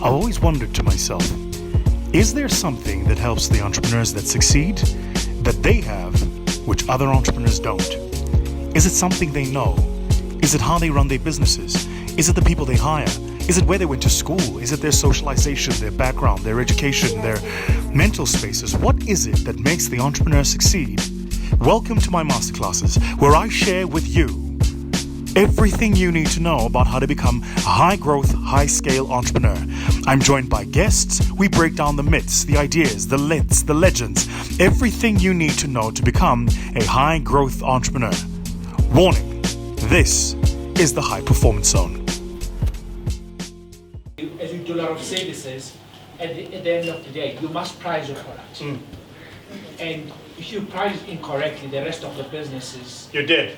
I've always wondered to myself, is there something that helps the entrepreneurs that succeed that they have, which other entrepreneurs don't? Is it something they know? Is it how they run their businesses? Is it the people they hire? Is it where they went to school? Is it their socialization, their background, their education, their mental spaces? What is it that makes the entrepreneur succeed? Welcome to my masterclasses, where I share with you everything you need to know about how to become a high-growth, high-scale entrepreneur. I'm joined by guests. We break down the myths, the ideas, the lids, the legends, everything you need to know to become a high-growth entrepreneur. Warning, this is the High Performance Zone. As you do a lot of services, at the end of the day, you must price your product. And if you price it incorrectly, the rest of the businesses... You're dead.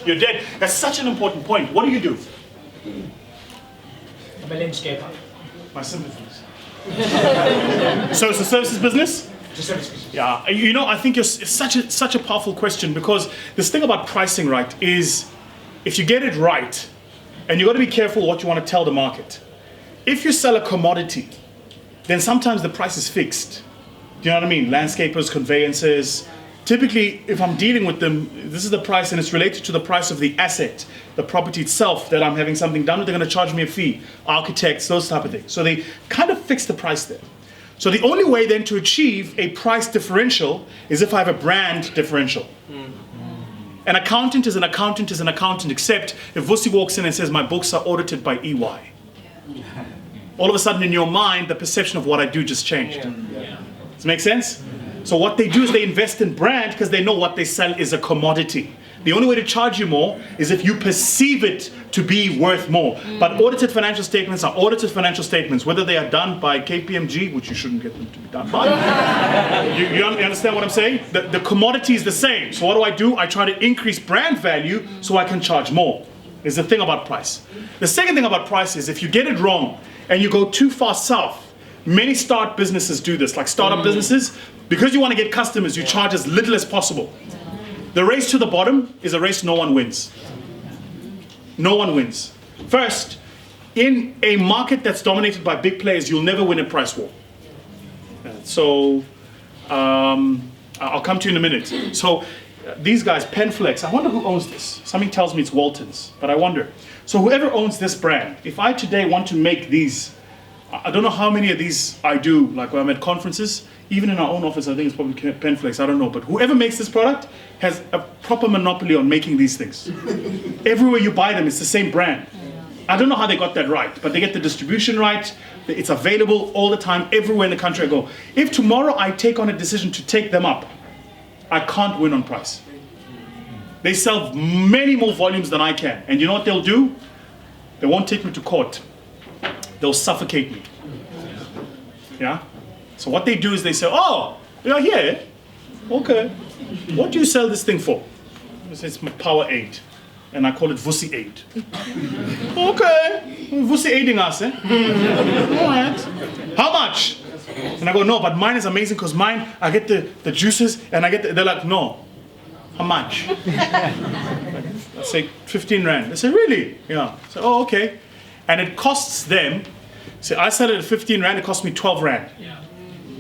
You're dead. That's such an important point. What do you do? I'm a landscaper. My sympathies. So it's a services business? It's a service business. Yeah. You know, I think it's such a powerful question, because this thing about pricing right is, if you get it right, and you've got to be careful what you want to tell the market. If you sell a commodity, then sometimes the price is fixed. Do you know what I mean? Landscapers, conveyancers. Typically, if I'm dealing with them, this is the price, and it's related to the price of the asset, the property itself that I'm having something done with. They're going to charge me a fee. Architects, those type of things. So they kind of fix the price there. So the only way then to achieve a price differential is if I have a brand differential. An accountant is an accountant is an accountant, except if Vusi walks in and says, my books are audited by EY. All of a sudden in your mind, the perception of what I do just changed. Does it make sense? So what they do is they invest in brand because they know what they sell is a commodity. The only way to charge you more is if you perceive it to be worth more. But audited financial statements are audited financial statements, whether they are done by KPMG, which you shouldn't get them to be done by. you understand what I'm saying? The commodity is the same. So what do? I try to increase brand value so I can charge more. Is the thing about price. The second thing about price is if you get it wrong and you go too far south, many start businesses do this, like startup businesses. Because you want to get customers, you charge as little as possible. The race to the bottom is a race no one wins. No one wins. First, in a market that's dominated by big players, you'll never win a price war. So, I'll come to you in a minute. So, these guys, Penflex, I wonder who owns this. Something tells me it's Walton's, but I wonder. So whoever owns this brand, if I today want to make these, I don't know how many of these I do, like when I'm at conferences, even in our own office, I think it's probably Penflex, I don't know. But whoever makes this product has a proper monopoly on making these things. Everywhere you buy them, it's the same brand. I don't know how they got that right, but they get the distribution right. It's available all the time, everywhere in the country I go. If tomorrow I take on a decision to take them up, I can't win on price. They sell many more volumes than I can. And you know what they'll do? They won't take me to court. They'll suffocate me. Yeah? So what they do is they say, oh, you're here? Okay. What do you sell this thing for? I say, it's my power aid. And I call it Vusi aid. Okay. Vusi aiding us, eh? All right. How much? And I go, no, but mine is amazing because mine, I get the juices and I get they're like, no. How much? I say 15 rand. They say, really? Yeah. I say, oh, okay. And it costs them, say, I sell it at 15 rand, it costs me 12 rand. Yeah.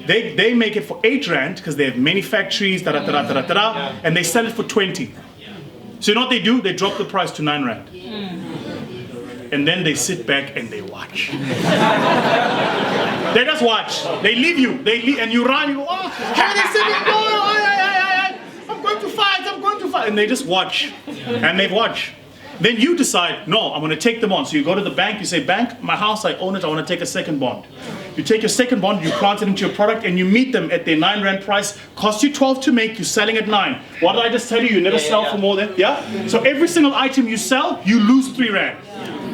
They make it for 8 rand because they have many factories, and they sell it for 20. Yeah. So you know what they do? They drop the price to 9 rand. And then they sit back and they watch. They just watch. They leave you. And you run, you go, oh, how are they sitting? I'm going to fight. And they just watch. And they watch. Then you decide, no, I'm going to take them on. So you go to the bank, you say, bank, my house, I own it, I want to take a second bond. You take your second bond, you plant it into your product, and you meet them at their 9 rand price. Cost you 12 to make, you're selling at 9. What did I just tell you? You never sell for more than, yeah? So every single item you sell, you lose 3 rand.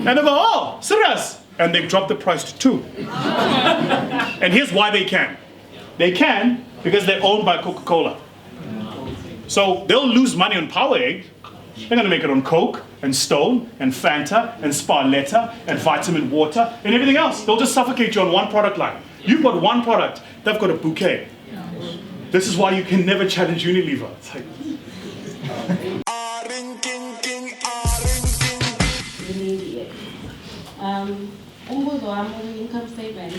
And they go, oh, serious? And they drop the price to 2. And here's why they can. They can because they're owned by Coca-Cola. So they'll lose money on Powerade. They're going to make it on Coke and Stone and Fanta and Sparletta and vitamin water and everything else. They'll just suffocate you on one product line. You've got one product. They've got a bouquet. This is why you can never challenge Unilever. It's like... Umbuzo income statement.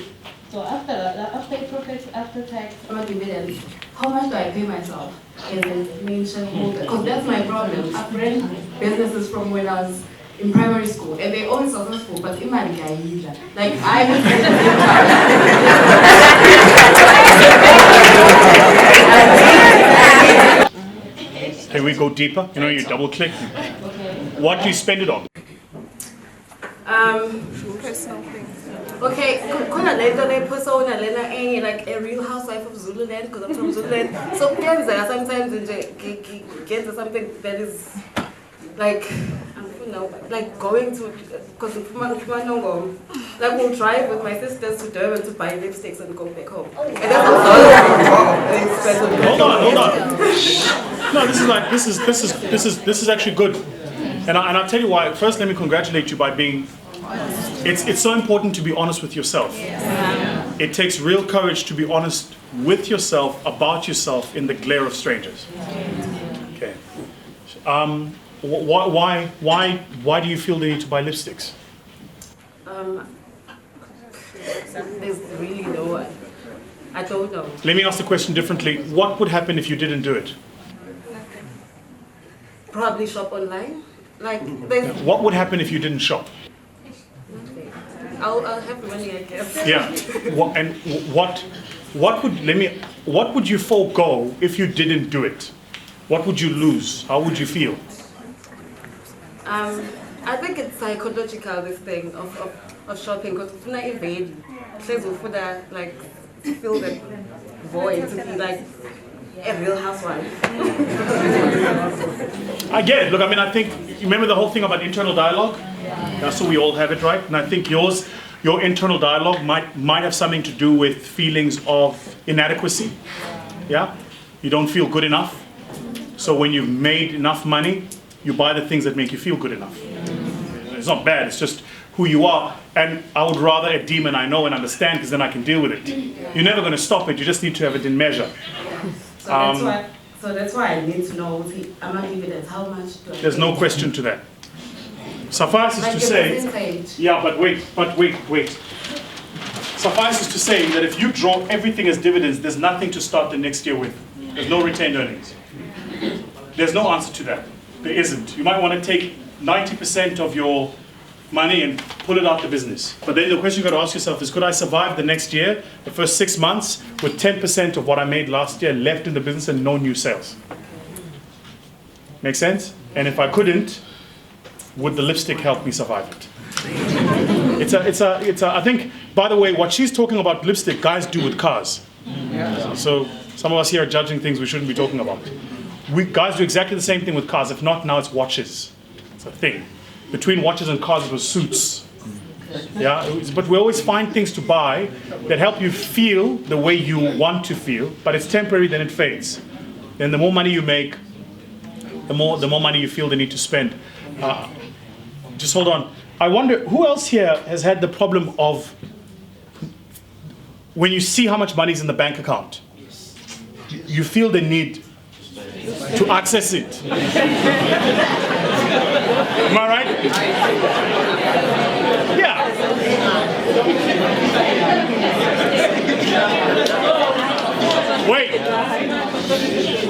So after profits, after tax, dividends, how much do I pay myself as a main shareholder? Because that's my problem. I've ran businesses from when I was in primary school, and they're all successful, but imali kayidla. Like I would say the Can we go deeper? You know, you double click. What do you spend it on? Personal things. Okay, kuna lento le persona lena enye like a real housewife of Zululand because I'm from Zululand. So sometimes get to something that is like like going to because like we'll drive with my sisters to Durban to buy lipsticks and go back home. And that's Hold on. No, this is actually good. And I'll tell you why. First, let me congratulate you by being. It's so important to be honest with yourself. It takes real courage to be honest with yourself about yourself in the glare of strangers. Okay. Why do you feel the need to buy lipsticks? There's really no. I don't know. Let me ask the question differently. What would happen if you didn't do it? Probably shop online. Like what would happen if you didn't shop? I'll have money, I guess. Yeah. What would you forego if you didn't do it? What would you lose? How would you feel? I think it's psychological, this thing of shopping, because it's not evade. Like fill that void to be like a real housewife. I get it. Look, I mean, I think you remember the whole thing about internal dialogue. That's so we all have it, right? And I think your internal dialogue might have something to do with feelings of inadequacy. Yeah, you don't feel good enough. So when you've made enough money, you buy the things that make you feel good enough. It's not bad. It's just who you are. And I would rather a demon I know and understand, because then I can deal with it. You're never going to stop it. You just need to have it in measure. So that's why I need to know dividends. How much do I There's no question to that. Suffices to say, yeah, but wait. Suffices to say that if you draw everything as dividends, there's nothing to start the next year with. There's no retained earnings. There's no answer to that. There isn't. You might want to take 90% of your money and pull it out the business. But then the question you've got to ask yourself is, could I survive the next year, the first 6 months, with 10% of what I made last year left in the business and no new sales? Make sense? And if I couldn't, would the lipstick help me survive it? I think, by the way, what she's talking about lipstick, guys do with cars. So some of us here are judging things we shouldn't be talking about. Guys do exactly the same thing with cars. If not, now it's watches. It's a thing. Between watches and cars, it was suits. Yeah, but we always find things to buy that help you feel the way you want to feel, but it's temporary, then it fades. Then the more money you make, the more money you feel the need to spend. Just hold on. I wonder, who else here has had the problem of when you see how much money is in the bank account, you feel the need to access it? Am I right? Yeah.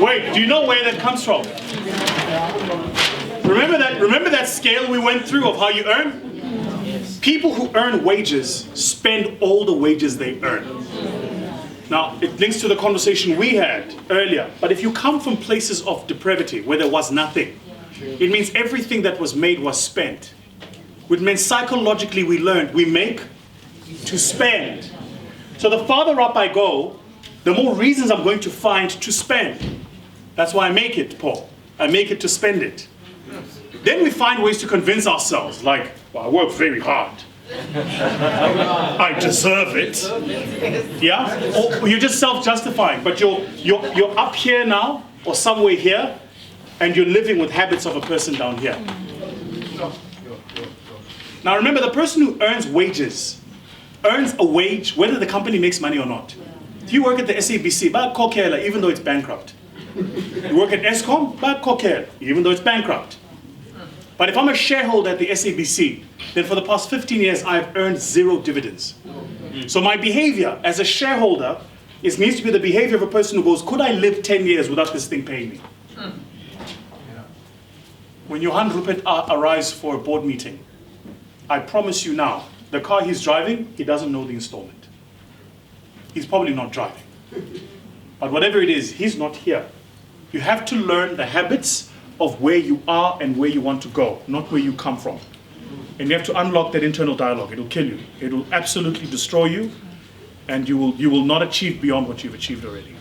Wait, do you know where that comes from? Remember that scale we went through of how you earn? People who earn wages spend all the wages they earn. Now, it links to the conversation we had earlier, but if you come from places of depravity where there was nothing, it means everything that was made was spent. Which means psychologically we learned we make to spend. So the farther up I go, the more reasons I'm going to find to spend. That's why I make it, Paul. I make it to spend it. Then we find ways to convince ourselves, like, well, I work very hard. I deserve it. Yeah? Or you're just self-justifying, but you're up here now, or somewhere here, and you're living with habits of a person down here. Now remember, the person who earns wages earns a wage whether the company makes money or not. If you work at the SABC, but kokela, even though it's bankrupt. You work at Eskom, but kokela, even though it's bankrupt. But if I'm a shareholder at the SABC, then for the past 15 years, I've earned 0 dividends. So my behavior as a shareholder needs to be the behavior of a person who goes, could I live 10 years without this thing paying me? When Johan Rupert arrives for a board meeting, I promise you now, the car he's driving, he doesn't know the installment. He's probably not driving. But whatever it is, he's not here. You have to learn the habits of where you are and where you want to go, not where you come from. And you have to unlock that internal dialogue. It'll kill you. It will absolutely destroy you, and you will not achieve beyond what you've achieved already.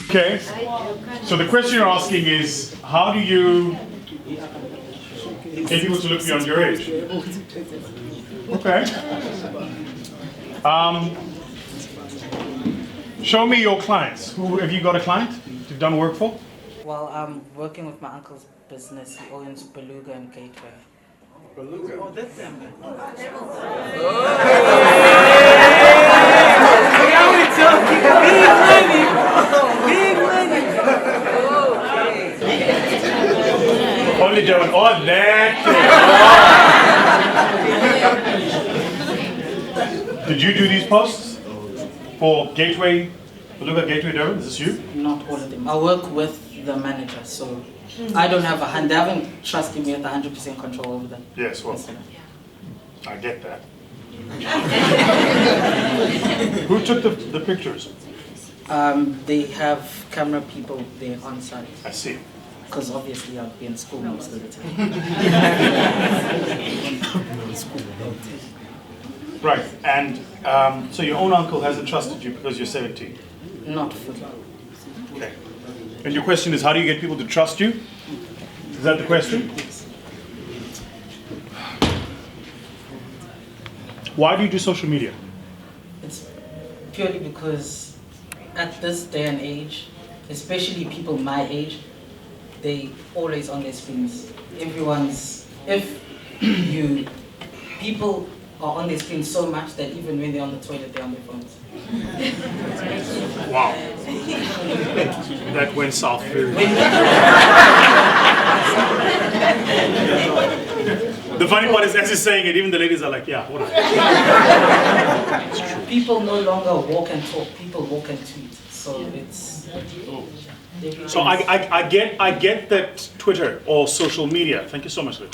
Okay, so the question you're asking is, how do you get people to look beyond your age? Okay. Show me your clients. Who have you got a client you've done work for? Well, I'm working with my uncle's business. He owns Beluga and Gateway. Beluga? Oh, that's them. Now we're talking big money. Big money. Only doing all that. Did you do these posts for Gateway, Beluga Gateway Durban? Is this you? Not all of them. I work with the manager, so I don't have they haven't trusted me with 100% control over them. Yes, well, I get that. Who took the pictures? They have camera people there on site. I see. Because obviously I'll be in school most of the time. Right, and so your own uncle hasn't trusted you because you're 17? Not fully. Okay. And your question is, how do you get people to trust you? Is that the question? Why do you do social media? It's purely because at this day and age, especially people my age, they always on their screens. People are on their screens so much that even when they're on the toilet, they're on their phones. Wow. That went south very The funny part is, as he's saying it, even the ladies are like, yeah, whatever. People no longer walk and talk, people walk and tweet. So it's... So I get that Twitter or social media, thank you so much, Liv.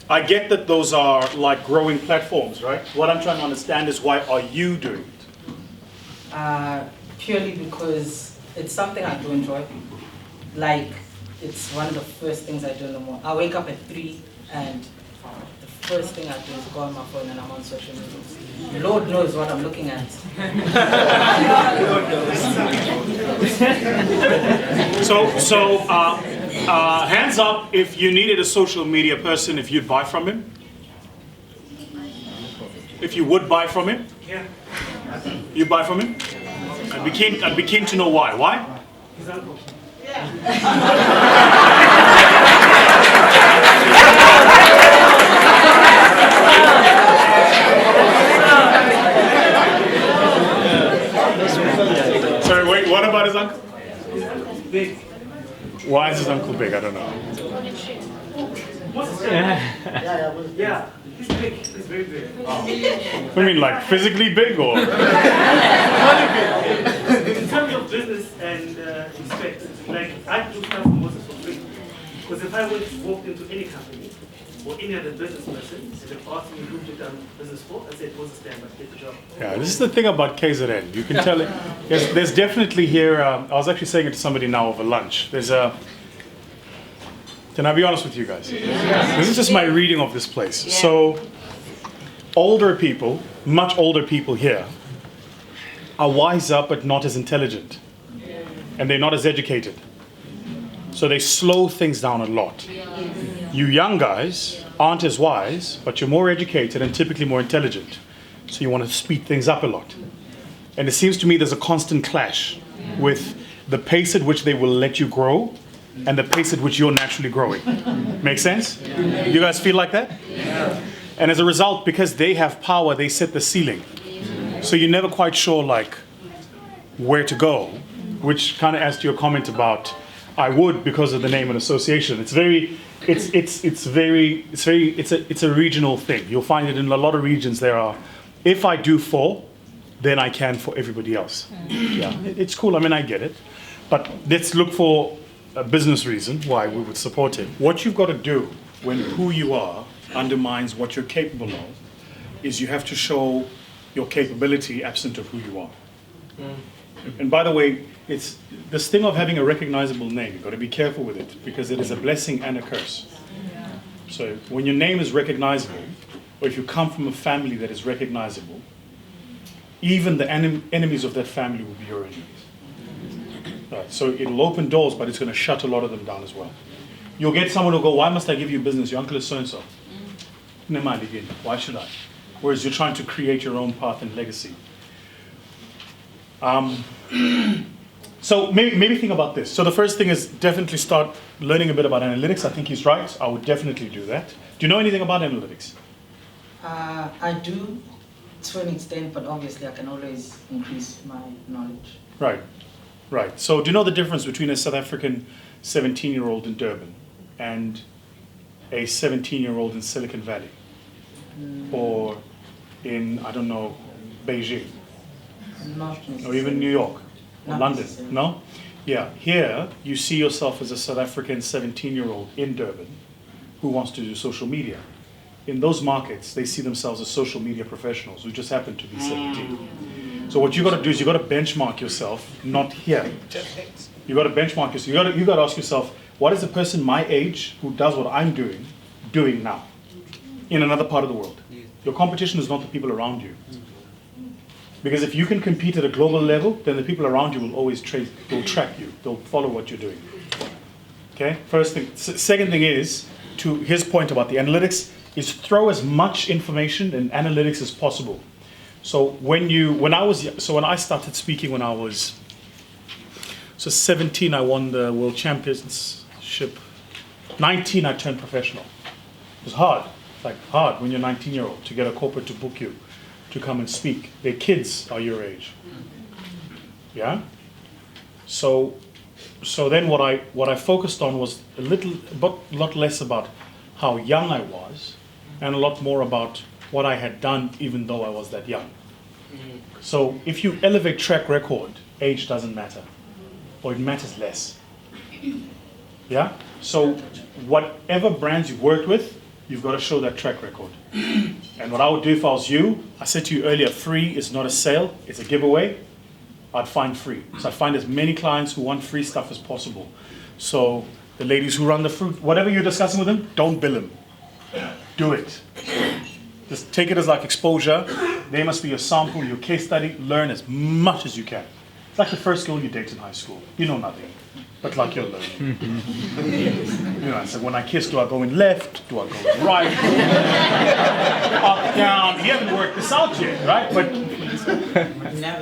I get that those are like growing platforms, right? What I'm trying to understand is, why are you doing it? Purely because it's something I do enjoy. Like, it's one of the first things I do in the morning. I wake up at 3 and the first thing I do is go on my phone and I'm on social media. Lord knows what I'm looking at. So hands up if you needed a social media person, if you'd buy from him? If you would buy from him? Yeah. You buy from him? I'd be keen to know why. Why? His uncle. Sorry, wait, what about his uncle? His uncle's big. Why is his uncle big? I don't know. What's his name? Yeah, he's big. He's very big. What do you mean, like physically big or? In terms of business and respect, like I do stuff for Moses for free. Because if I walked into any company or any other business person and they asked me who you've done business for, I said, Moses stand, but get the job. Yeah, this is the thing about KZN. You can tell it. There's definitely here. I was actually saying it to somebody now over lunch. There's a. Can I be honest with you guys? This is just my reading of this place. So, older people, much older people here, are wiser but not as intelligent, and they're not as educated. So they slow things down a lot. You young guys aren't as wise, but you're more educated and typically more intelligent. So you want to speed things up a lot. And it seems to me there's a constant clash with the pace at which they will let you grow and the pace at which you're naturally growing. Make sense? You guys feel like that? And as a result, because they have power, they set the ceiling. So you're never quite sure like where to go, which kind of adds to your comment about I would because of the name and association. It's very it's a regional thing. You'll find it in a lot of regions. There are, if I do for, then I can for everybody else. Yeah, it's cool. I mean, I get it, but let's look for a business reason why we would support it. What you've got to do when who you are undermines what you're capable of is you have to show your capability absent of who you are. And by the way, it's this thing of having a recognizable name. You've got to be careful with it because it is a blessing and a curse. So when your name is recognizable, or if you come from a family that is recognizable, even the enemies of that family will be your enemies. Right, so it'll open doors, but it's going to shut a lot of them down as well. You'll get someone who'll go, why must I give you business? Your uncle is so-and-so. Never mind again. Why should I? Whereas you're trying to create your own path and legacy. So maybe think about this. So the first thing is definitely start learning a bit about analytics. I think he's right. I would definitely do that. Do you know anything about analytics? I do to an extent, but obviously I can always increase my knowledge. Right, right. So do you know the difference between a South African 17-year-old in Durban and a 17-year-old in Silicon Valley? Or in, I don't know, Beijing? Not Or even New York? Or Not London? necessarily. No? Yeah, here you see yourself as a South African 17-year-old in Durban who wants to do social media. In those markets, they see themselves as social media professionals who just happen to be 17. So what you got to do is you got to benchmark yourself, not here. You got to benchmark yourself. You got to ask yourself, what is the person my age who does what I'm doing now in another part of the world? Your competition is not the people around you. Because if you can compete at a global level, then the people around you will always they'll track you. They'll follow what you're doing. Okay, first thing. Second thing is, to his point about the analytics, is throw as much information and analytics as possible. So when I started speaking when I was 17, I won the world championship. 19, I turned professional. It was hard, like hard when you're 19-year-old to get a corporate to book you to come and speak. Their kids are your age. Yeah. So then what I focused on was a lot less about how young I was, and a lot more about what I had done even though I was that young. So if you elevate track record, age doesn't matter, or it matters less. Yeah? So whatever brands you've worked with, you've got to show that track record. And what I would do if I was you, I said to you earlier, free is not a sale, it's a giveaway. I'd find free. So I'd find as many clients who want free stuff as possible. So the ladies who run the fruit, whatever you're discussing with them, don't bill them. Do it. Just take it as like exposure. They must be your sample, your case study. Learn as much as you can. It's like the first girl you date in high school. You know nothing, but like you're learning. You know, so when I kiss, do I go in left? Do I go in right? Up, down. You haven't worked this out yet, right? But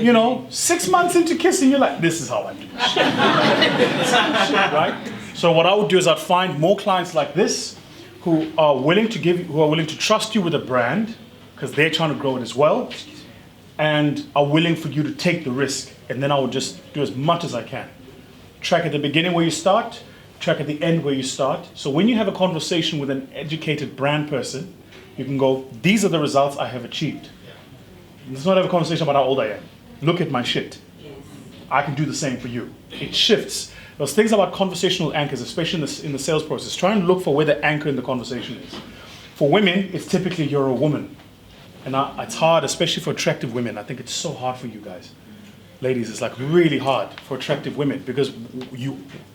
you know, 6 months into kissing, you're like, this is how I do shit, right? So what I would do is I'd find more clients like this who are willing to trust you with a brand because they're trying to grow it as well, and are willing for you to take the risk. And then I would just do as much as I can. Track at the beginning where you start, track at the end where you start. So when you have a conversation with an educated brand person, you can go, these are the results I have achieved. Let's not have a conversation about how old I am. Look at my shit. I can do the same for you. It shifts. Those things about conversational anchors, especially in the sales process, try and look for where the anchor in the conversation is. For women, it's typically you're a woman. And it's hard, especially for attractive women. I think it's so hard for you guys. Ladies, it's like really hard for attractive women because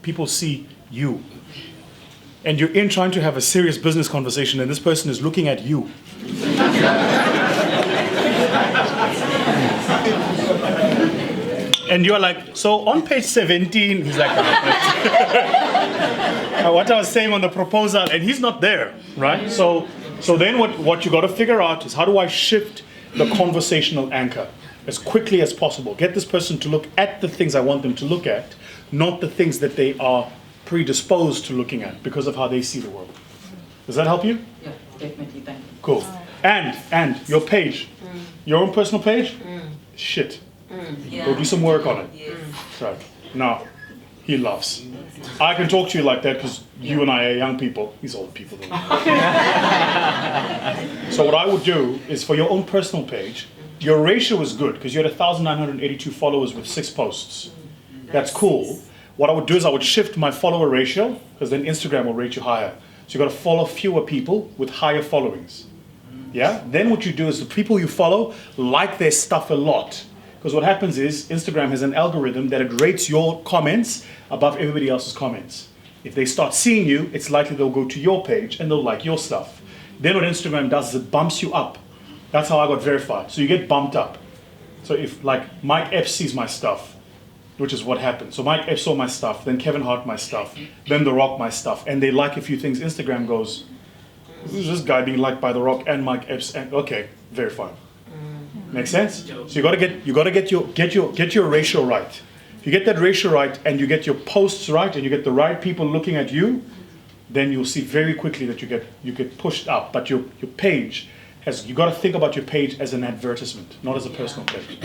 people see you. And you're in trying to have a serious business conversation and this person is looking at you. And you're like, so on page 17, he's like, what I was saying on the proposal, and he's not there, right? So then what you got to figure out is how do I shift the conversational anchor as quickly as possible? Get this person to look at the things I want them to look at, not the things that they are predisposed to looking at because of how they see the world. Does that help you? Yeah, definitely, thank you. Cool. And your page, your own personal page, shit. Yeah. Go do some work on it. Yes. Right. Now, He laughs. I can talk to you like that because you and I are young people. He's old people. So what I would do is for your own personal page, your ratio is good because you had 1,982 followers with 6 posts. That's cool. What I would do is I would shift my follower ratio because then Instagram will rate you higher. So you've got to follow fewer people with higher followings. Yeah? Then what you do is the people you follow like their stuff a lot. Because what happens is Instagram has an algorithm that it rates your comments above everybody else's comments. If they start seeing you, it's likely they'll go to your page and they'll like your stuff. Then what Instagram does is it bumps you up. That's how I got verified. So you get bumped up. So if like Mike Epps sees my stuff, which is what happened. So Mike Epps saw my stuff, then Kevin Hart my stuff, then The Rock my stuff, and they like a few things. Instagram goes, who's this guy being liked by The Rock and Mike Epps? And okay, verified. Make sense? So you gotta get your ratio right. If you get that ratio right and you get your posts right and you get the right people looking at you, then you'll see very quickly that you get pushed up. But your page has, you gotta think about your page as an advertisement, not as a personal page.